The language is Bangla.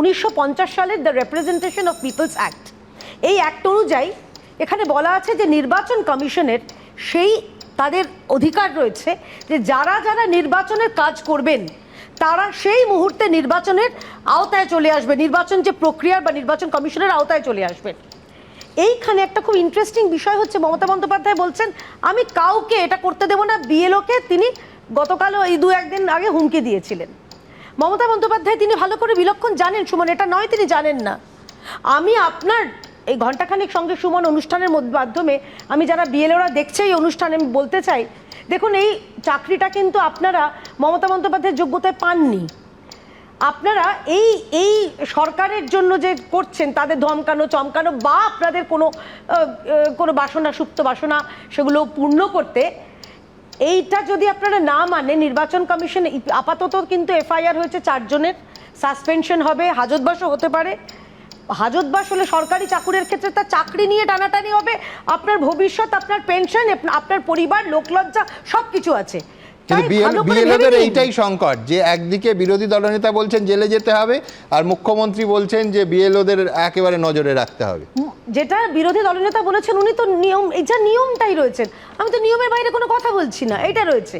1950 সালের the representation of People's act, এই অ্যাক্ট অনুযায়ী এখানে বলা আছে যে নির্বাচন কমিশনের সেই তাদের অধিকার রয়েছে যে যারা যারা নির্বাচনের কাজ করবেন তারা সেই মুহূর্তে নির্বাচনের আওতায় চলে আসবে, নির্বাচন যে প্রক্রিয়ার বা নির্বাচন কমিশনের আওতায় চলে আসবেন। এইখানে একটা খুব ইন্টারেস্টিং বিষয় হচ্ছে, মমতা বন্দ্যোপাধ্যায় বলছেন আমি কাউকে এটা করতে দেবো না। বিএলওকে তিনি গতকালও এই 2-1 দিন আগে হুমকি দিয়েছিলেন। মমতা বন্দ্যোপাধ্যায় তিনি ভালো করে বিলক্ষণ জানেন, সুমন, এটা নয় তিনি জানেন না। আমি আপনার এই ঘণ্টাখানেক সঙ্গে সুমন অনুষ্ঠানের মাধ্যমে আমি যারা বিএলওরা দেখছে এই অনুষ্ঠানে আমি বলতে চাই, দেখুন এই চাকরিটা কিন্তু আপনারা মমতা বন্দ্যোপাধ্যায়ের যোগ্যতায় পাননি। আপনারা এই এই সরকারের জন্য যে করছেন তাদের ধমকানো চমকানো বা আপনাদের কোনো বাসনা, সুপ্ত বাসনা সেগুলো পূর্ণ করতে, এইটা যদি আপনারা না মানেন, নির্বাচন কমিশন আপাতত কিন্তু এফআইআর হয়েছে 4 জনের, সাসপেনশন হবে, হাজতবাসও হতে পারে। হাজতবাস হলে সরকারি চাকুরের ক্ষেত্রে তার চাকরি নিয়ে টানাটানি হবে, আপনার ভবিষ্যৎ, আপনার পেনশন, আপনার পরিবার, লোকলজ্জা সব কিছু আছে। বিএলওদের এইটাই সংকট যে একদিকে বিরোধী দলনেতা বলছেন জেলে যেতে হবে আর মুখ্যমন্ত্রী বলছেন যে বিএলওদের একেবারে নজরে রাখতে হবে। যেটা বিরোধী দলনেতা বলেছেন উনি তো নিয়ম, এই যা নিয়মটাই রয়েছেন, আমি তো নিয়মের বাইরে কোনো কথা বলছি না, এইটা রয়েছে।